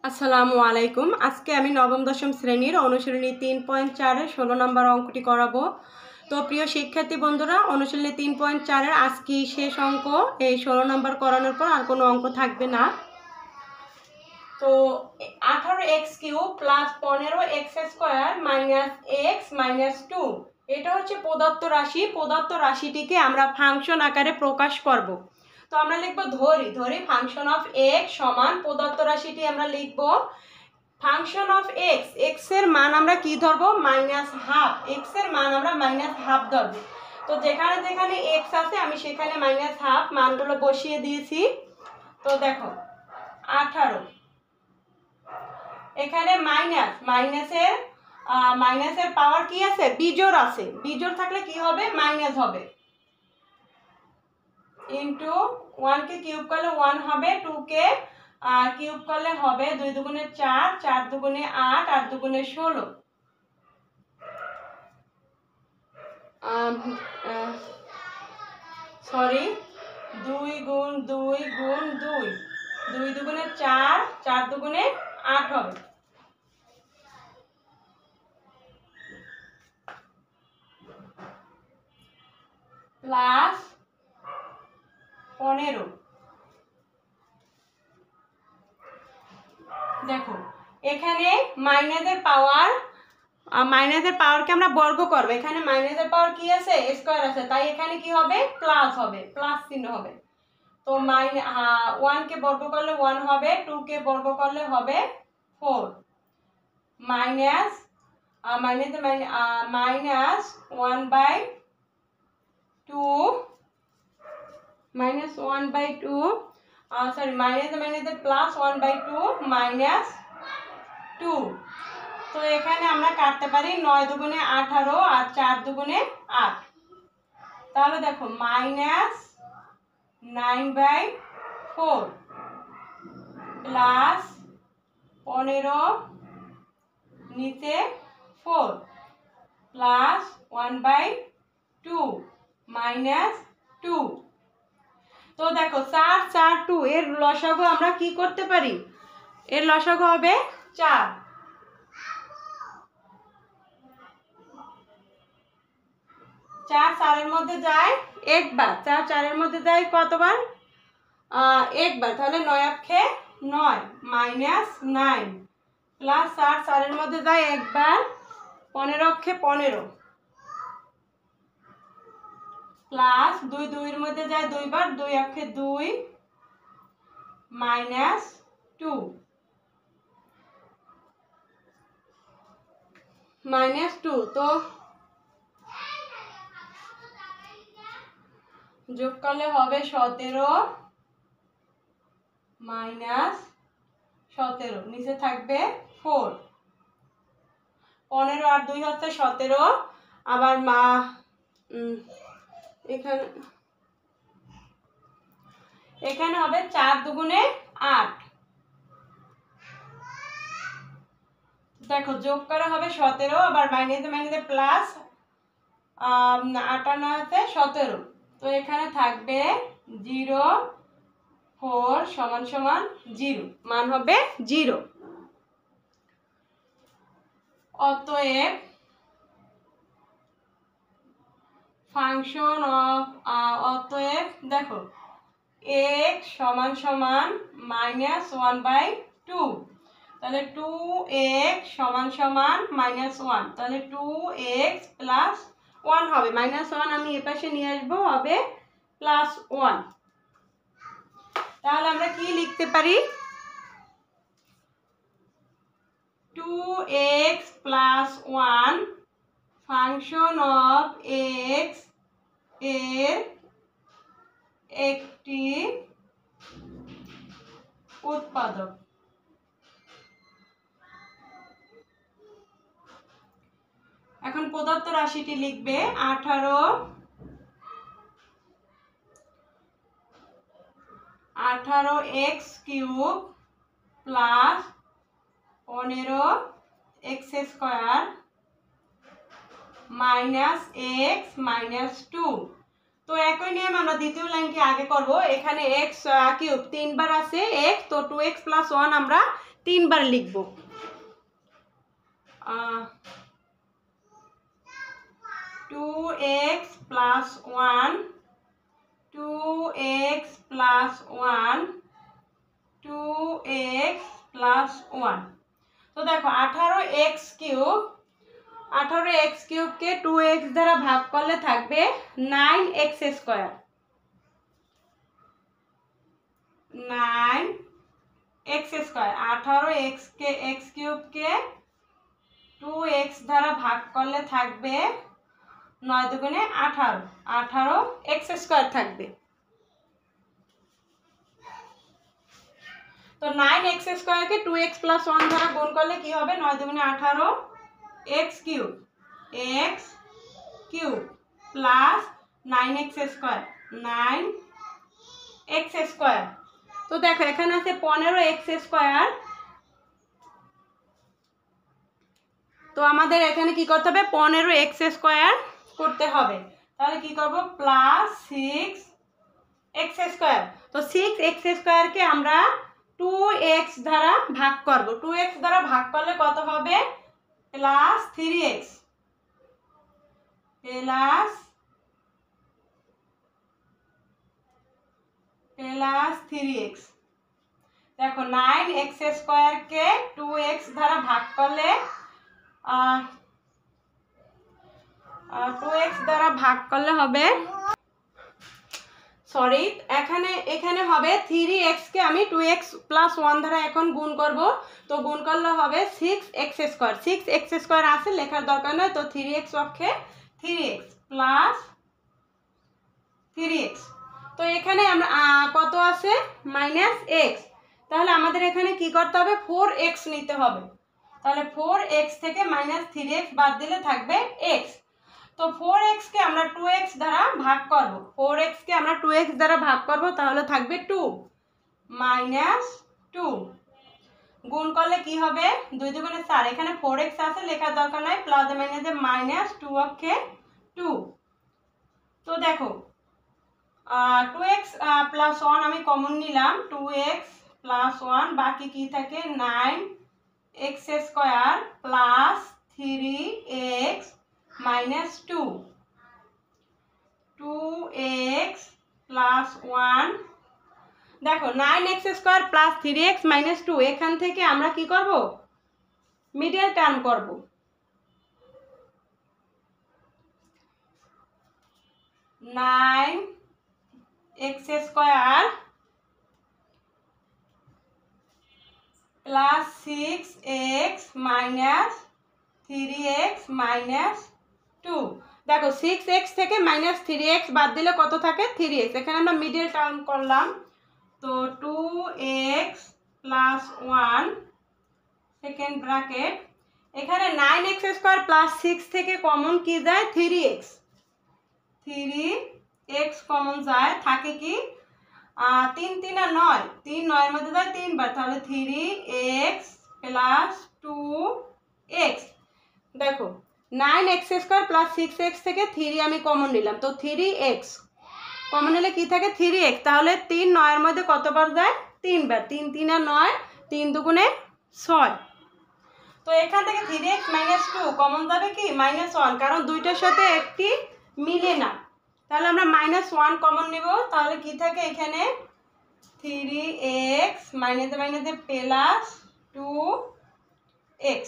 আসসালামু আলাইকুম। আজকে আমি নবম দশম শ্রেণীর অনুশীলনী 3.4-এর 16 নম্বর অঙ্কটি করাবো। তো প্রিয় শিক্ষার্থী বন্ধুরা, অনুশীলনী 3.4-এর আজকে শেষ অঙ্ক। এই 16 নম্বর করানোর পর আর কোনো অঙ্ক থাকবে না। তো 18x³ plus 15x² minus x minus 2, এটা হচ্ছে প্রদত্ত রাশি। প্রদত্ত রাশিটিকে আমরা ফাংশন আকারে প্রকাশ করব। তো আমরা লিখব ধরি ফাংশন অফ x সমান প্রদত্ত রাশিটি আমরা লিখব ফাংশন অফ x এর মান আমরা কি ধরবো? Minus half. x এর মান আমরা মাইনাস হাফ ধরবো। তো যেখানে যেখানে x আছে আমি সেখানে মাইনাস হাফ মানগুলো বসিয়ে দিয়েছি। তো দেখো 18, এখানে মাইনাসের পাওয়ার কি আছে? বিজোড় আছে। বিজোড় থাকলে কি হবে? মাইনাস হবে। ইন্টু 1 কে কিউব করলে 1 হবে, 2 কে কিউব করলে হবে 2 দুগুণে 4, 4 দুগুণে 8, 8 দুগুণে 16। সরি, 2 গুণ 2 গুণ 2, 2 দুগুণে 4, 4 দুগুণে 8 হবে। প্লাস 15। দেখো এখানে মাইনাসের পাওয়ারকে আমরা বর্গ করব। এখানে মাইনাসের পাওয়ার কি আছে? স্কয়ার আছে, তাই এখানে কি হবে? প্লাস হবে, প্লাস চিহ্ন হবে। তো 1 কে বর্গ করলে 1 হবে, 2 কে বর্গ করলে হবে 4, মাইনাস 1/2 প্লাস 1/2 মাইনাস 2। তো এখানে আমরা কাটতে পারি 9 দুগুণে 18 আর 4 দুগুণে 8। তাহলে দেখো মাইনাস 9/4 প্লাস 15 নিচে 4 প্লাস 1/2 মাইনাস 2। তো দেখো 4 4 2 এর লসাগু আমরা কি করতে পারি? এর লসাগু হবে 4। 4 4 এর মধ্যে যায় একবার, 4 4 এর মধ্যে যায় কতবার? একবার। তাহলে 9 অক্ষে 9 মাইনাস 9 প্লাস 4 4 এর মধ্যে যায় একবার, 15 অক্ষে 15 প্লাস 2 2 এর মধ্যে যায় দুইবার, 2 অক্ষে 2 মাইনাস 2 মাইনাস 2। তো যোগ করলে হবে 17 মাইনাস 17, নিচে থাকবে 4। 15 আর 2 হচ্ছে 17। আবার এখানে হবে 4 দুগুণে 8। দেখো যোগ করা হবে 17, আবার মাইনাসে প্লাস 58 আছে 17। তো এখানে থাকবে 0 4 সমান সমান 0, মান হবে 0। অতএব দেখো x সমান সমান মাইনাস 1/2, তাহলে 2x সমান সমান মাইনাস 1, তাহলে 2x প্লাস 1 হবে। মাইনাস 1 আমি এপাশে নিয়ে আসবো, হবে প্লাস 1। তাহলে আমরা কি লিখতে পারি? 2x plus 1 function of x এর একটি উৎপাদক। এখন প্রদত্ত রাশিটি লিখবে 18x³ plus 15x² minus x minus 2। তো একই নিয়ম আমরা দ্বিতীয় লাইনটি আগে করব। এখানে x কিউব 3 বার আছে x, তো 2x + 1 আমরা 3 বার লিখব। 2x + 1 2x + 1 2x + 1। তো দেখো 18x কিউব, 18x কিউবকে 2x দ্বারা ভাগ করলে থাকবে 9x square. 9x square 18x কে x কিউবকে 2x দ্বারা ভাগ করলে থাকবে 9 দুগুণে 18, 18x স্কয়ার থাকবে। তো 9x স্কয়ারকে 2x + 1 দ্বারা গুণ করলে কি হবে? 9 দুগুণে 18 x cube plus 9x square 9x square. তো দেখো এখানে আছে 15x স্কয়ার। তো আমাদের এখানে কি করতে হবে? 15x স্কয়ার করতে হবে। তাহলে কি করব? Plus 6x square. তো 6x স্কয়ারকে আমরা 2x দ্বারা ভাগ করব। 2x দ্বারা ভাগ করলে কত হবে? Plus 3x plus 3x। দেখো 9x স্কয়ারকে 2x দ্বারা ভাগ করলে 2x দ্বারা ভাগ করলে হবে, সরি, এখানে হবে 3x কে আমি 2x + 1 দ্বারা এখন গুণ করব। তো গুণ করলে হবে 6x স্কয়ার। 6x স্কয়ার আছে, লেখার দরকার নয়। তো 3x পক্ষে 3x প্লাস 3x। তো এখানে আমরা কত আছে? -x। তাহলে আমাদের এখানে কি করতে হবে? 4x নিতে হবে। তাহলে 4x থেকে -3x বাদ দিলে থাকবে x। তো 4x কে আমরা 2x দ্বারা ভাগ করব। 4x কে আমরা 2x দ্বারা ভাগ করব, তাহলে থাকবে 2 -2। গুণ করলে কি হবে? 2 দুগুণে 4। এখানে 4x আছে, লেখার দরকার নাই। প্লাস মাইনাসে -2 অক্ষে 2। তো দেখো 2x + 1 আমি কমন নিলাম। 2x + 1 বাকি কি থাকে? 9x square plus 3x -2 2x + 1। দেখো 9x স্কয়ার প্লাস 3x -2, এখান থেকে আমরা কি করব? মিডল টার্ম করব। 9x square plus 6x -3x -2। দেখো 6x থেকে -3x বাদ দিলে কত থাকে? 3x। এখানে আমরা মিডল টার্ম করলাম। তো 2x + 1 সেকেন্ড ব্র্যাকেট। এখানে 9x স্কয়ার প্লাস 6 থেকে কমন কি যায়? 3x। 3x কমন যায়, থাকে কি? 3 3 আর 9, 3 9 এর মধ্যে যায় 3 বার, তাহলে 3x + 2x। দেখো 9x স্কয়ার প্লাস 6x থেকে 3 আমি কমন নিলাম। তো 3x কমন নিলে কি থাকে? 3x। তাহলে 3 9 এর মধ্যে কতবার যায়? 3 বার। 3 3 আর 9, 3 দুগুণে 6। তো এখান থেকে 3x -2 কমন যাবে কি? -1, কারণ দুইটার সাথে একটি মিলে না। তাহলে আমরা -1 কমন নেব। তাহলে কি থাকে এখানে? 3x মাইনাসে প্লাস 2x।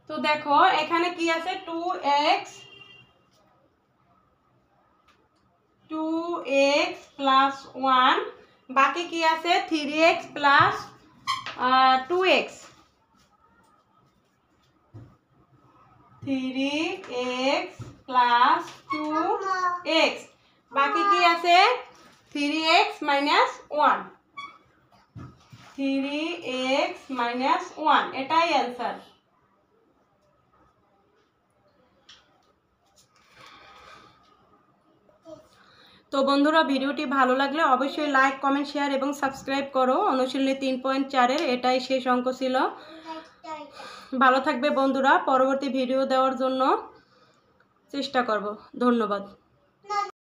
তো দেখো এখানে কি আছে? 2x + 1 বাকি কি আছে? 3x + 2x। 3x + 2x বাকি কি আছে? 3x - 1। 3x - 1, এটাই অ্যান্সার। তো বন্ধুরা, ভিডিওটি ভালো লাগলে অবশ্যই লাইক, কমেন্ট, শেয়ার এবং সাবস্ক্রাইব করো। অনুশীলনী 3.4-এর এটাই শেষ অঙ্ক ছিল। ভালো থাকবে বন্ধুরা, পরবর্তী ভিডিও দেওয়ার জন্য চেষ্টা করব। ধন্যবাদ।